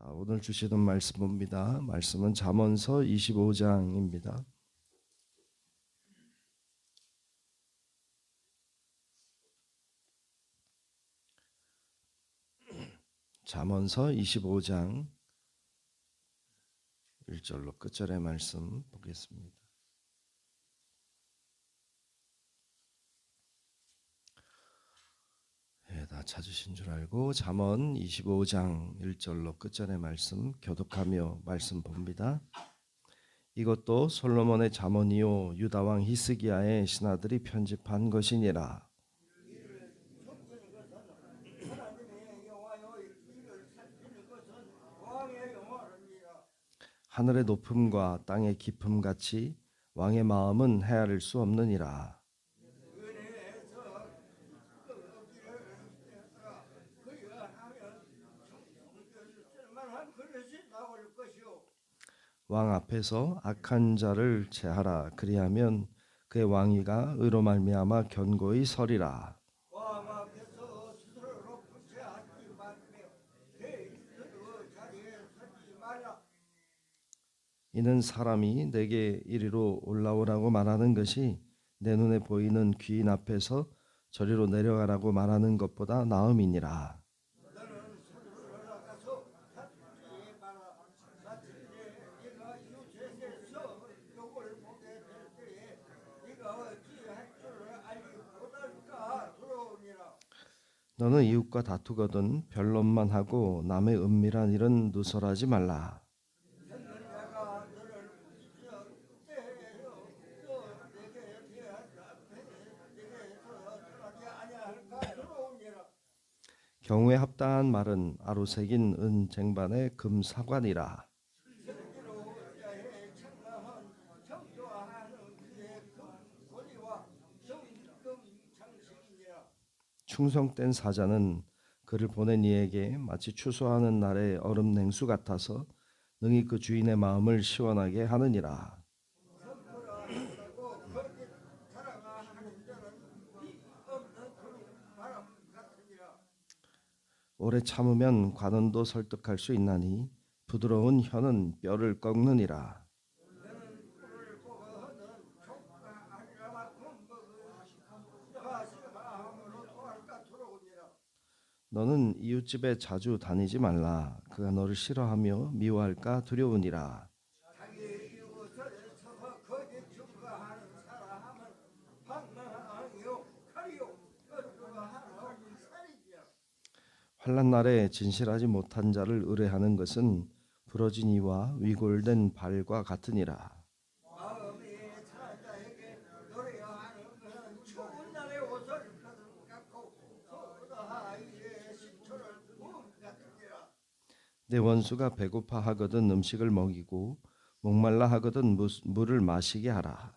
오늘 주시는 말씀 봅니다. 말씀은 잠언서 25장입니다. 잠언서 25장 1절로 끝절의 말씀 보겠습니다. 다 찾으신 줄 알고 잠언 25장 1절로 끝절의 말씀 교독하며 말씀 봅니다. 이것도 솔로몬의 잠언이요 유다 왕 히스기야의 신하들이 편집한 것이니라. 하늘의 높음과 땅의 깊음 같이 왕의 마음은 헤아릴 수 없느니라. 왕 앞에서 악한 자를 제하라. 그리하면 그의 왕위가 의로 말미암아 견고히 서리라. 이는 사람이 내게 이리로 올라오라고 말하는 것이 내 눈에 보이는 귀인 앞에서 저리로 내려가라고 말하는 것보다 나음이니라. 너는 이웃과 다투거든 변론만 하고 남의 은밀한 일은 누설하지 말라. 경우에 합당한 말은 아로새긴 은 쟁반의 금 사관이라. 충성된 사자는 그를 보낸 이에게 마치 추수하는 날의 얼음 냉수 같아서 능히 그 주인의 마음을 시원하게 하느니라. 오래 참으면 관원도 설득할 수 있나니 부드러운 혀는 뼈를 꺾느니라. 너는 이웃집에 자주 다니지 말라. 그가 너를 싫어하며 미워할까 두려우니라. 환난 날에 진실하지 못한 자를 의뢰하는 것은 부러진 이와 위골된 발과 같으니라. 내 원수가 배고파 하거든 음식을 먹이고 목말라 하거든 물을 마시게 하라.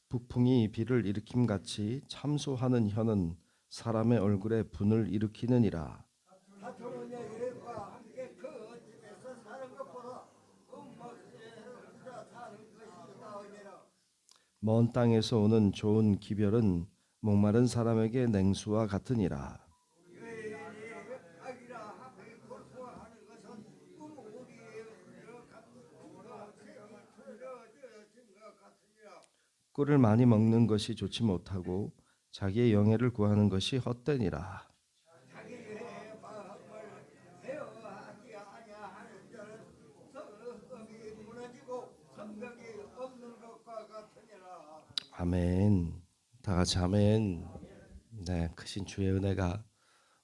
북풍이 비를 일으킴같이 참소하는 혀는 사람의 얼굴에 분을 일으키느니라. 먼 땅에서 오는 좋은 기별은 목마른 사람에게 냉수와 같으니라. 꿀을 많이 먹는 것이 좋지 못하고 자기의 영예를 구하는 것이 헛되니라. 아멘. 다 같이 아멘. 네, 크신 주의 은혜가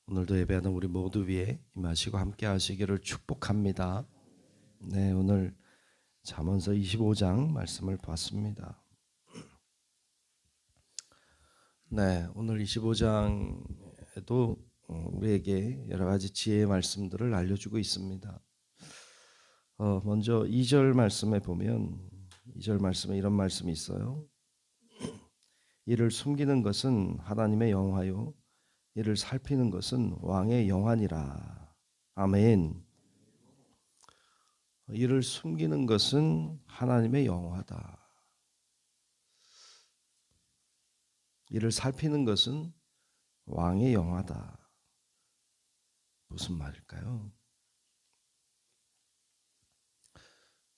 오늘도 예배하는 우리 모두 위에 임하시고 함께 하시기를 축복합니다. 네, 오늘 잠언서 25장 말씀을 봤습니다. 네, 오늘 25장에도 우리에게 여러 가지 지혜의 말씀들을 알려주고 있습니다. 먼저 2절 말씀에 보면 2절 말씀에 이런 말씀이 있어요. 이를 숨기는 것은 하나님의 영화요 이를 살피는 것은 왕의 영안이라. 아멘. 이를 숨기는 것은 하나님의 영화다. 이를 살피는 것은 왕의 영화다. 무슨 말일까요?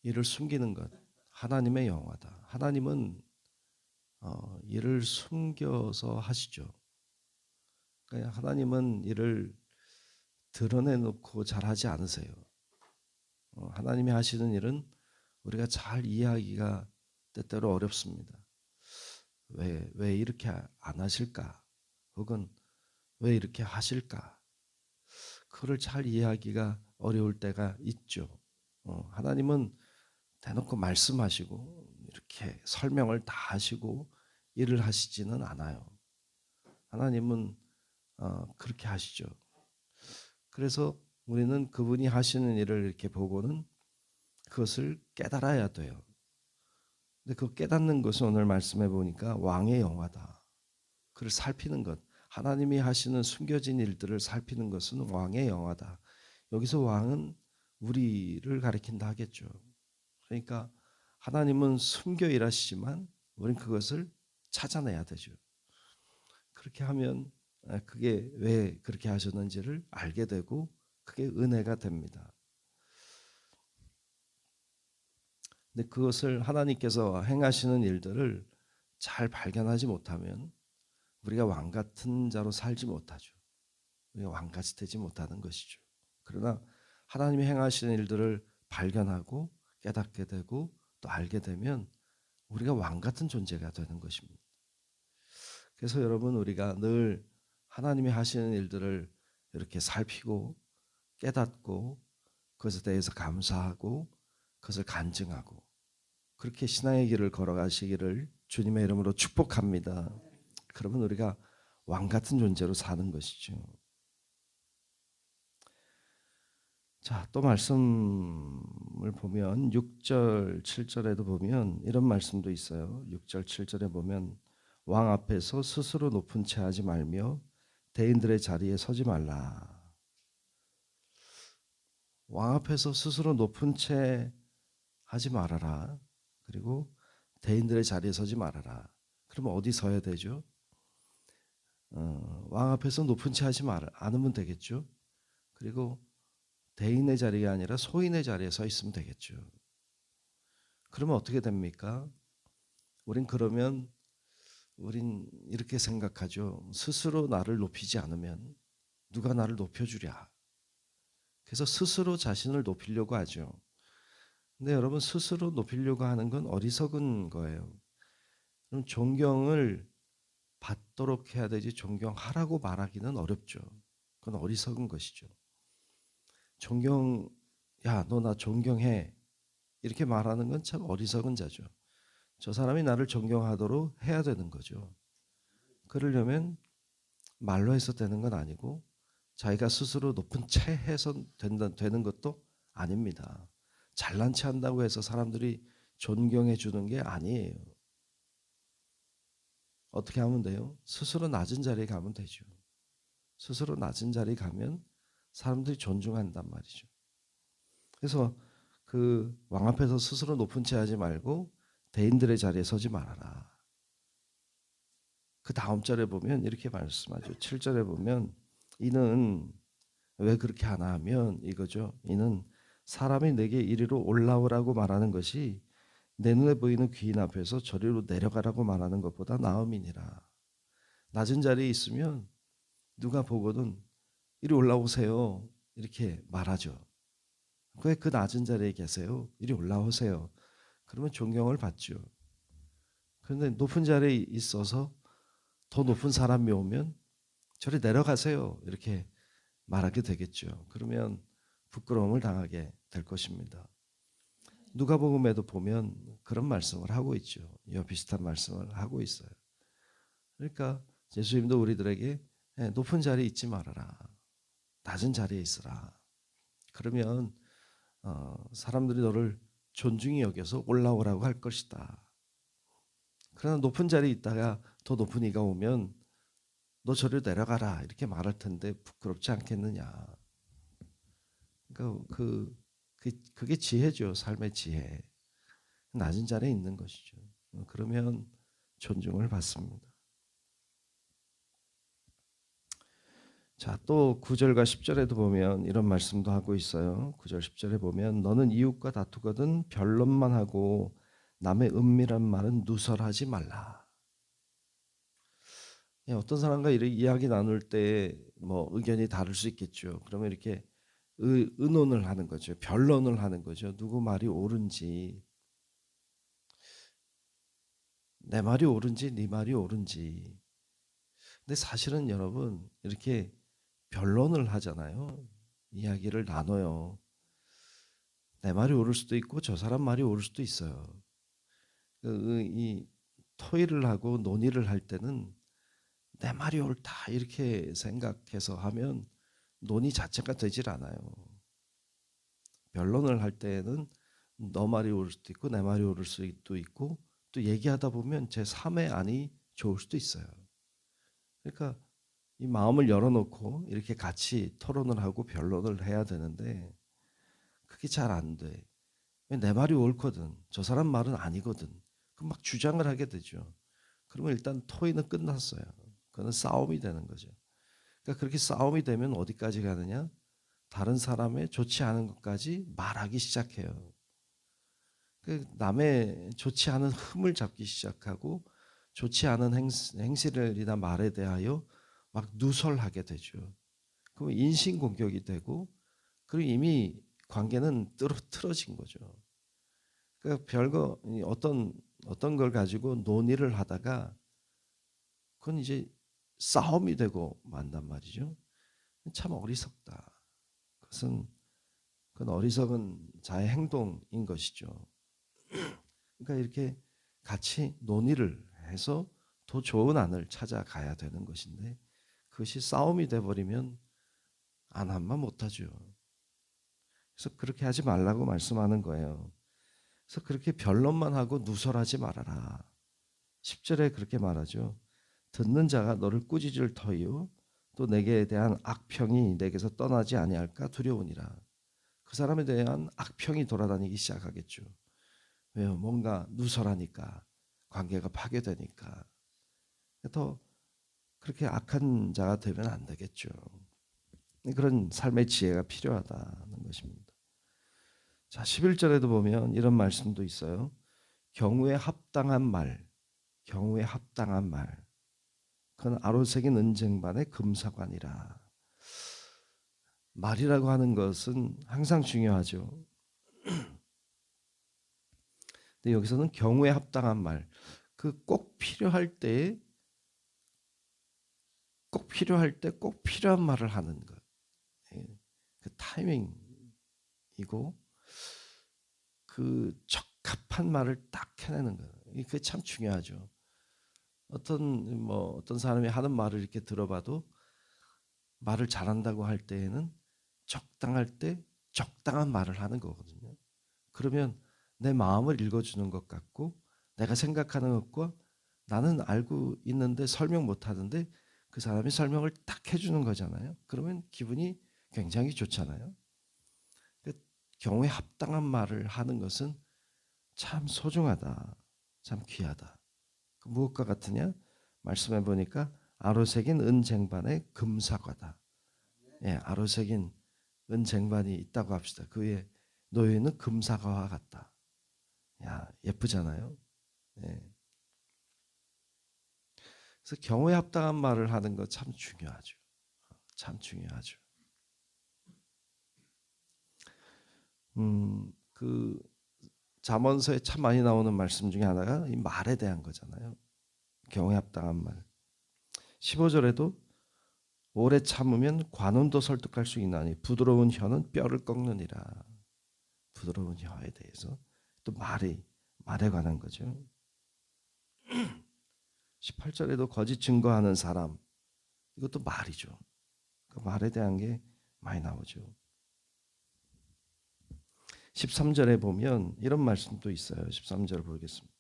이를 숨기는 것, 하나님의 영화다. 하나님은 이를 숨겨서 하시죠. 그러니까 하나님은 이를 드러내놓고 잘하지 않으세요. 하나님이 하시는 일은 우리가 잘 이해하기가 때때로 어렵습니다. 왜 이렇게 안 하실까? 혹은 왜 이렇게 하실까? 그걸 잘 이해하기가 어려울 때가 있죠. 하나님은 대놓고 말씀하시고 이렇게 설명을 다 하시고 일을 하시지는 않아요. 하나님은 그렇게 하시죠. 그래서 우리는 그분이 하시는 일을 이렇게 보고는 그것을 깨달아야 돼요. 근데 그 깨닫는 것은 오늘 말씀해 보니까 왕의 영화다. 그를 살피는 것, 하나님이 하시는 숨겨진 일들을 살피는 것은 왕의 영화다. 여기서 왕은 우리를 가리킨다 하겠죠. 그러니까 하나님은 숨겨 일하시지만 우리는 그것을 찾아내야 되죠. 그렇게 하면 그게 왜 그렇게 하셨는지를 알게 되고 그게 은혜가 됩니다. 근데 그것을 하나님께서 행하시는 일들을 잘 발견하지 못하면 우리가 왕 같은 자로 살지 못하죠. 우리가 왕같이 되지 못하는 것이죠. 그러나 하나님이 행하시는 일들을 발견하고 깨닫게 되고 또 알게 되면 우리가 왕 같은 존재가 되는 것입니다. 그래서 여러분 우리가 늘 하나님이 하시는 일들을 이렇게 살피고 깨닫고 그것에 대해서 감사하고 그것을 간증하고 그렇게 신앙의 길을 걸어가시기를 주님의 이름으로 축복합니다. 그러면 우리가 왕 같은 존재로 사는 것이죠. 자, 또 말씀을 보면 6절, 7절에도 보면 이런 말씀도 있어요. 6절, 7절에 보면 왕 앞에서 스스로 높은 채 하지 말며 대인들의 자리에 서지 말라. 왕 앞에서 스스로 높은 채 하지 말아라. 그리고 대인들의 자리에 서지 말아라. 그러면 어디 서야 되죠? 왕 앞에서 높은 채 하지 않으면 되겠죠. 그리고 대인의 자리가 아니라 소인의 자리에 서 있으면 되겠죠. 그러면 어떻게 됩니까? 그러면 우린 이렇게 생각하죠. 스스로 나를 높이지 않으면 누가 나를 높여주랴. 그래서 스스로 자신을 높이려고 하죠. 근데 여러분 스스로 높이려고 하는 건 어리석은 거예요. 그럼 존경을 받도록 해야 되지 존경하라고 말하기는 어렵죠. 그건 어리석은 것이죠. 야, 너 나 존경해. 이렇게 말하는 건 참 어리석은 자죠. 저 사람이 나를 존경하도록 해야 되는 거죠. 그러려면 말로 해서 되는 건 아니고 자기가 스스로 높은 채 해서 되는 것도 아닙니다. 잘난 체 한다고 해서 사람들이 존경해 주는 게 아니에요. 어떻게 하면 돼요? 스스로 낮은 자리에 가면 되죠. 스스로 낮은 자리에 가면 사람들이 존중한단 말이죠. 그래서 그 왕 앞에서 스스로 높은 채 하지 말고 대인들의 자리에 서지 말아라. 그 다음 절에 보면 이렇게 말씀하죠. 7절에 보면 이는 왜 그렇게 하나 하면 이거죠. 이는 사람이 내게 이리로 올라오라고 말하는 것이 내 눈에 보이는 귀인 앞에서 저리로 내려가라고 말하는 것보다 나음이니라. 낮은 자리에 있으면 누가 보거든 이리 올라오세요. 이렇게 말하죠. 왜 그 낮은 자리에 계세요? 이리 올라오세요. 그러면 존경을 받죠. 그런데 높은 자리에 있어서 더 높은 사람이 오면 저리 내려가세요. 이렇게 말하게 되겠죠. 그러면 부끄러움을 당하게 될 것입니다. 누가복음에도 보면 그런 말씀을 하고 있죠. 이와 비슷한 말씀을 하고 있어요. 그러니까 예수님도 우리들에게 높은 자리에 있지 말아라. 낮은 자리에 있으라. 그러면 사람들이 너를 존중히 여겨서 올라오라고 할 것이다. 그러나 높은 자리에 있다가 더 높은 이가 오면 너 저리 내려가라 이렇게 말할 텐데 부끄럽지 않겠느냐. 그러니까 그게 지혜죠. 삶의 지혜. 낮은 자리에 있는 것이죠. 그러면 존중을 받습니다. 자, 또 9절과 10절에도 보면 이런 말씀도 하고 있어요. 9절 10절에 보면 너는 이웃과 다투거든 변론만 하고 남의 은밀한 말은 누설하지 말라. 어떤 사람과 이렇게 이야기 나눌 때 뭐 의견이 다를 수 있겠죠. 그러면 이렇게 의논을 하는 거죠. 변론을 하는 거죠. 누구 말이 옳은지, 내 말이 옳은지 네 말이 옳은지. 근데 사실은 여러분 이렇게 변론을 하잖아요. 이야기를 나눠요. 내 말이 옳을 수도 있고 저 사람 말이 옳을 수도 있어요. 이 토의를 하고 논의를 할 때는 내 말이 옳다 이렇게 생각해서 하면 논의 자체가 되질 않아요. 변론을 할 때는 너 말이 옳을 수도 있고 내 말이 옳을 수도 있고 또 얘기하다 보면 제 3의 안이 좋을 수도 있어요. 그러니까 이 마음을 열어놓고 이렇게 같이 토론을 하고 변론을 해야 되는데 그게 잘 안 돼. 내 말이 옳거든. 저 사람 말은 아니거든. 그럼 막 주장을 하게 되죠. 그러면 일단 토의는 끝났어요. 그거는 싸움이 되는 거죠. 그러니까 그렇게 싸움이 되면 어디까지 가느냐? 다른 사람의 좋지 않은 것까지 말하기 시작해요. 남의 좋지 않은 흠을 잡기 시작하고 좋지 않은 행실이나 말에 대하여 막 누설하게 되죠. 그럼 인신공격이 되고 그리고 이미 관계는 틀어진 거죠. 그러니까 별거 어떤 걸 가지고 논의를 하다가 그건 이제 싸움이 되고 만단 말이죠. 참 어리석다. 그건 어리석은 자의 행동인 것이죠. 그러니까 이렇게 같이 논의를 해서 더 좋은 안을 찾아가야 되는 것인데 그것이 싸움이 돼버리면 안 하면 못하죠. 그래서 그렇게 하지 말라고 말씀하는 거예요. 그래서 그렇게 변론만 하고 누설하지 말아라. 10절에 그렇게 말하죠. 듣는 자가 너를 꾸짖을 터이요 또 내게 대한 악평이 내게서 떠나지 아니할까 두려우니라. 그 사람에 대한 악평이 돌아다니기 시작하겠죠. 왜요? 뭔가 누설하니까 관계가 파괴되니까 더 그렇게 악한 자가 되면 안 되겠죠. 그런 삶의 지혜가 필요하다는 것입니다. 자, 11절에도 보면 이런 말씀도 있어요. 경우에 합당한 말, 경우에 합당한 말. 그건 아로새긴 은쟁반의 금사관이라. 말이라고 하는 것은 항상 중요하죠. 근데 여기서는 경우에 합당한 말, 그 꼭 필요할 때 꼭 필요한 말을 하는 것. 그 타이밍이고 그 적합한 말을 딱 해내는 거예요. 그게 참 중요하죠. 어떤 사람이 하는 말을 이렇게 들어봐도 말을 잘한다고 할 때에는 적당할 때 적당한 말을 하는 거거든요. 그러면 내 마음을 읽어주는 것 같고 내가 생각하는 것과 나는 알고 있는데 설명 못하는데 그 사람이 설명을 딱 해주는 거잖아요. 그러면 기분이 굉장히 좋잖아요. 경우에 합당한 말을 하는 것은 참 소중하다. 참 귀하다. 무엇과 같으냐? 말씀해 보니까 아로새긴 은쟁반의 금사과다. 예, 아로새긴 은쟁반이 있다고 합시다. 그 위에 놓여 있는 금사과와 같다. 야, 예쁘잖아요. 예. 그래서 경우에 합당한 말을 하는 거 참 중요하죠. 참 중요하죠. 그 잠언서에 참 많이 나오는 말씀 중에 하나가 이 말에 대한 거잖아요. 경우에 합당한 말. 15절에도 오래 참으면 관원도 설득할 수 있나니 부드러운 혀는 뼈를 꺾느니라. 부드러운 혀에 대해서 또 말에 관한 거죠. 18절에도 거짓 증거하는 사람, 이것도 말이죠. 그 말에 대한 게 많이 나오죠. 13절에 보면 이런 말씀도 있어요. 13절 보겠습니다.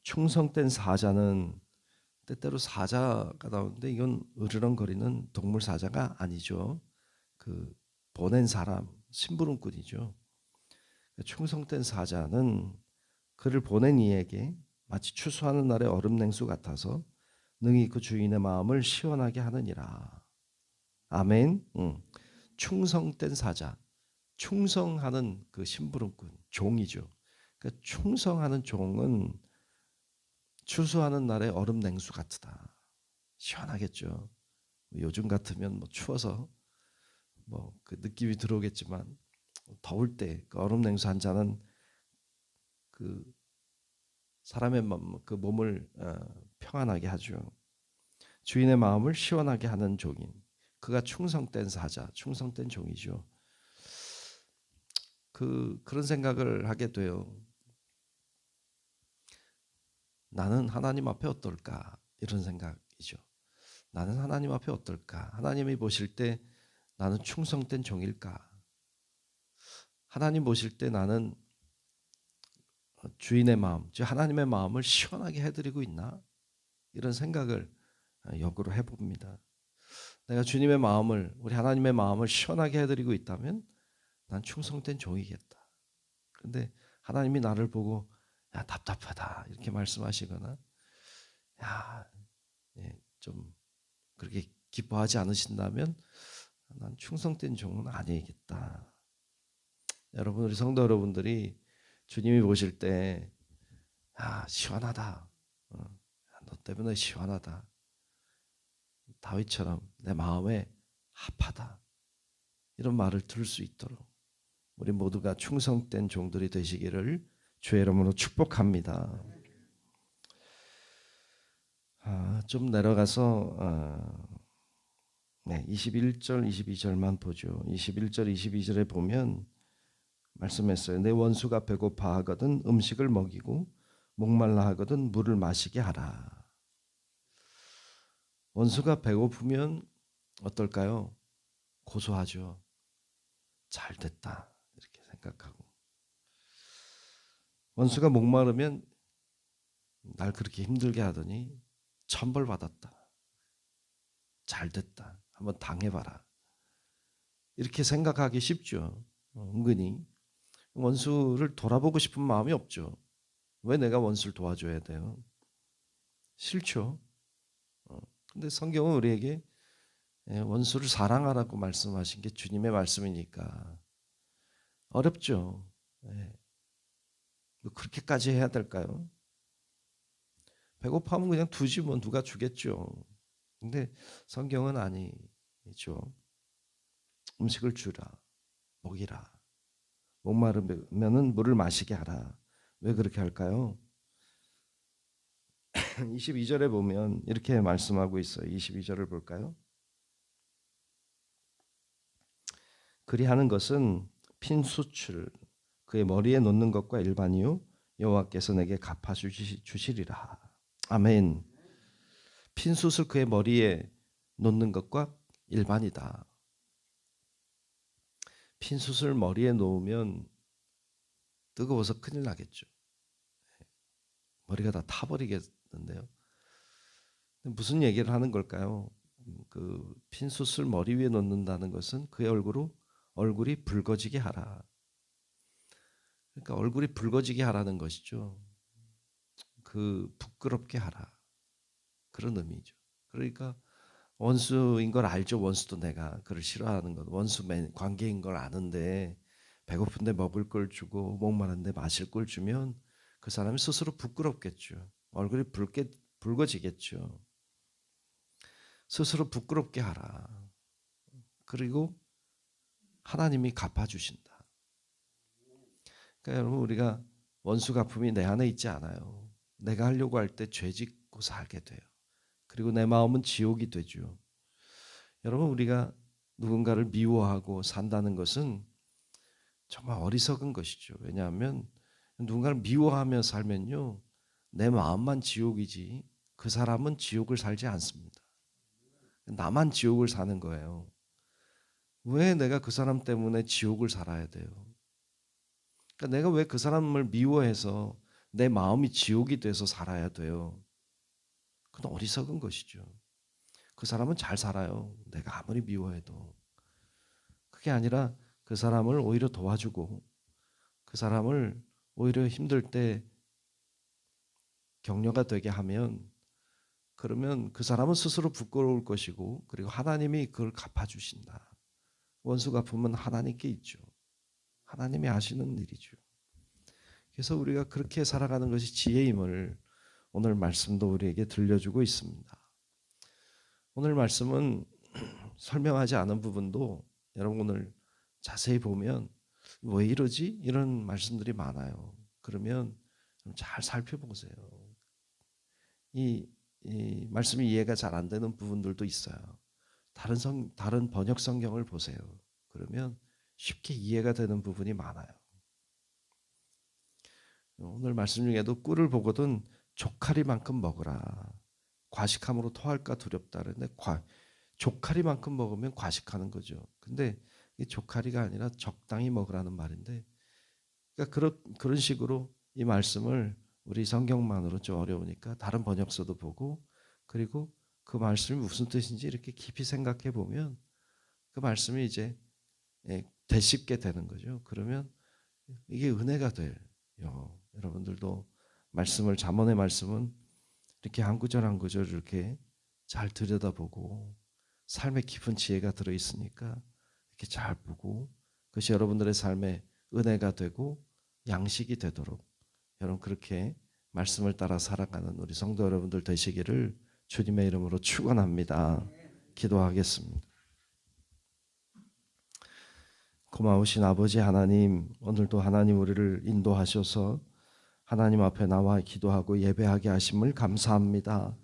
충성된 사자는, 때때로 사자가 나오는데 이건 으르렁거리는 동물 사자가 아니죠. 그 보낸 사람, 심부름꾼이죠. 충성된 사자는 그를 보낸 이에게 마치 추수하는 날의 얼음 냉수 같아서 능히 그 주인의 마음을 시원하게 하느니라. 아멘. 충성된 사자, 충성하는 그 심부름꾼, 종이죠. 그러니까 충성하는 종은 추수하는 날의 얼음 냉수 같다. 시원하겠죠. 요즘 같으면 뭐 추워서 뭐 그 느낌이 들어오겠지만 더울 때 그 얼음 냉수 한 잔은 그 사람의 그 몸을 평안하게 하죠. 주인의 마음을 시원하게 하는 종인, 그가 충성된 사자, 충성된 종이죠. 그런 생각을 하게 돼요. 나는 하나님 앞에 어떨까? 이런 생각이죠. 나는 하나님 앞에 어떨까? 하나님이 보실 때 나는 충성된 종일까? 하나님 보실 때 나는 주인의 마음, 즉 하나님의 마음을 시원하게 해드리고 있나? 이런 생각을 역으로 해봅니다. 내가 주님의 마음을, 우리 하나님의 마음을 시원하게 해드리고 있다면 난 충성된 종이겠다. 그런데 하나님이 나를 보고 야 답답하다 이렇게 말씀하시거나 야 좀 그렇게 기뻐하지 않으신다면 난 충성된 종은 아니겠다. 여러분, 우리 성도 여러분들이 주님이 보실 때 시원하다. 너 때문에 시원하다. 다윗처럼 내 마음에 합하다. 이런 말을 들을 수 있도록 우리 모두가 충성된 종들이 되시기를 주의 이름으로 축복합니다. 좀 내려가서 21절, 22절만 보죠. 21절, 22절에 보면 말씀했어요. 내 원수가 배고파 하거든 음식을 먹이고 목말라 하거든 물을 마시게 하라. 원수가 배고프면 어떨까요? 고소하죠. 잘 됐다 이렇게 생각하고, 원수가 목마르면 날 그렇게 힘들게 하더니 천벌받았다. 잘 됐다. 한번 당해봐라. 이렇게 생각하기 쉽죠. 은근히 원수를 돌아보고 싶은 마음이 없죠. 왜 내가 원수를 도와줘야 돼요? 싫죠. 근데 성경은 우리에게 원수를 사랑하라고 말씀하신 게 주님의 말씀이니까 어렵죠. 뭐 그렇게까지 해야 될까요? 배고파면 그냥 두지 뭐 누가 주겠죠. 근데 성경은 아니죠. 음식을 주라, 먹이라, 목마르면은 물을 마시게 하라. 왜 그렇게 할까요? 22절에 보면 이렇게 말씀하고 있어요. 22절을 볼까요? 그리하는 것은 핀 숯을 그의 머리에 놓는 것과 일반이요 여호와께서 내게 갚아 주시리라. 아멘. 핀 숯을 그의 머리에 놓는 것과 일반이다. 핀 숯을 머리에 놓으면 뜨거워서 큰일 나겠죠. 머리가 다 타버리겠는데요. 무슨 얘기를 하는 걸까요? 그 핀 숯을 머리 위에 놓는다는 것은 그의 얼굴이 붉어지게 하라. 그러니까 얼굴이 붉어지게 하라는 것이죠. 그 부끄럽게 하라. 그런 의미죠. 그러니까 원수인 걸 알죠. 원수도 내가 그를 싫어하는 것, 원수 관계인 걸 아는데 배고픈데 먹을 걸 주고 목마른데 마실 걸 주면 그 사람이 스스로 부끄럽겠죠. 얼굴이 붉어지겠죠. 스스로 부끄럽게 하라. 그리고 하나님이 갚아주신다. 그러니까 여러분, 우리가 원수 갚음이 내 안에 있지 않아요. 내가 하려고 할 때 죄 짓고 살게 돼요. 그리고 내 마음은 지옥이 되죠. 여러분, 우리가 누군가를 미워하고 산다는 것은 정말 어리석은 것이죠. 왜냐하면 누군가를 미워하며 살면요, 내 마음만 지옥이지 그 사람은 지옥을 살지 않습니다. 나만 지옥을 사는 거예요. 왜 내가 그 사람 때문에 지옥을 살아야 돼요? 그러니까 내가 왜 그 사람을 미워해서 내 마음이 지옥이 돼서 살아야 돼요? 그건 어리석은 것이죠. 그 사람은 잘 살아요. 내가 아무리 미워해도. 그게 아니라 그 사람을 오히려 도와주고 그 사람을 오히려 힘들 때 격려가 되게 하면 그러면 그 사람은 스스로 부끄러울 것이고, 그리고 하나님이 그걸 갚아주신다. 원수 갚으면 하나님께 있죠. 하나님이 하시는 일이죠. 그래서 우리가 그렇게 살아가는 것이 지혜임을 오늘 말씀도 우리에게 들려주고 있습니다. 오늘 말씀은 설명하지 않은 부분도 여러분 오늘 자세히 보면 왜 이러지? 이런 말씀들이 많아요. 그러면 잘 살펴보세요. 이 말씀이 이해가 잘 안 되는 부분들도 있어요. 다른 번역 성경을 보세요. 그러면 쉽게 이해가 되는 부분이 많아요. 오늘 말씀 중에도 꿀을 보거든 조카리만큼 먹으라. 과식함으로 토할까 두렵다. 그런데 조카리만큼 먹으면 과식하는 거죠. 근데 이 조카리가 아니라 적당히 먹으라는 말인데, 그러니까 그런 식으로 이 말씀을 우리 성경만으로 좀 어려우니까 다른 번역서도 보고, 그리고 그 말씀이 무슨 뜻인지 이렇게 깊이 생각해 보면 그 말씀이 이제 되씹게 되는 거죠. 그러면 이게 은혜가 돼요. 여러분들도 말씀을, 잠언의 말씀은 이렇게 한 구절 한 구절 이렇게 잘 들여다보고 삶에 깊은 지혜가 들어있으니까 이렇게 잘 보고 그것이 여러분들의 삶에 은혜가 되고 양식이 되도록 여러분 그렇게 말씀을 따라 살아가는 우리 성도 여러분들 되시기를 주님의 이름으로 축원합니다. 기도하겠습니다. 고마우신 아버지 하나님, 오늘도 하나님 우리를 인도하셔서 하나님 앞에 나와 기도하고 예배하게 하심을 감사합니다.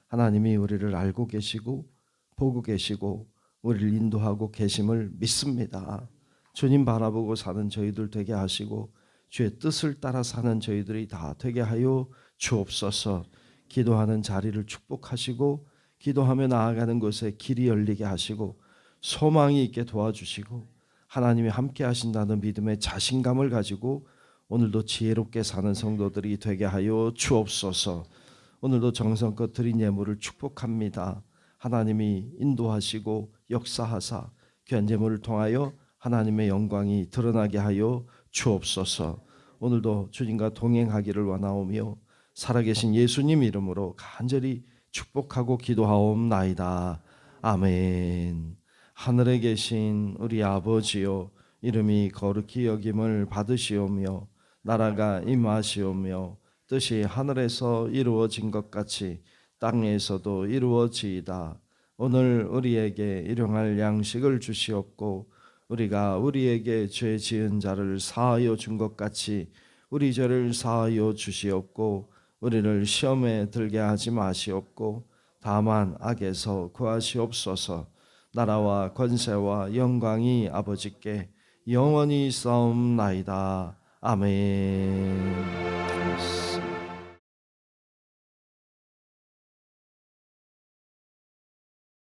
하나님이 우리를 알고 계시고 보고 계시고 우리를 인도하고 계심을 믿습니다. 주님 바라보고 사는 저희들 되게 하시고 주의 뜻을 따라 사는 저희들이 다 되게 하여 주옵소서. 기도하는 자리를 축복하시고 기도하며 나아가는 곳에 길이 열리게 하시고 소망이 있게 도와주시고 하나님이 함께 하신다는 믿음의 자신감을 가지고 오늘도 지혜롭게 사는 성도들이 되게 하여 주옵소서. 오늘도 정성껏 드린 예물을 축복합니다. 하나님이 인도하시고 역사하사 귀한 예물을 통하여 하나님의 영광이 드러나게 하여 주옵소서. 오늘도 주님과 동행하기를 원하오며 살아계신 예수님 이름으로 간절히 축복하고 기도하옵나이다. 아멘. 하늘에 계신 우리 아버지요, 이름이 거룩히 여김을 받으시오며 나라가 임하시오며 뜻이 하늘에서 이루어진 것 같이 땅에서도 이루어지이다. 오늘 우리에게 일용할 양식을 주시옵고 우리가 우리에게 죄 지은 자를 사하여 준 것 같이 우리 죄를 사하여 주시옵고 우리를 시험에 들게 하지 마시옵고 다만 악에서 구하시옵소서. 나라와 권세와 영광이 아버지께 영원히 있사옵나이다. 아멘.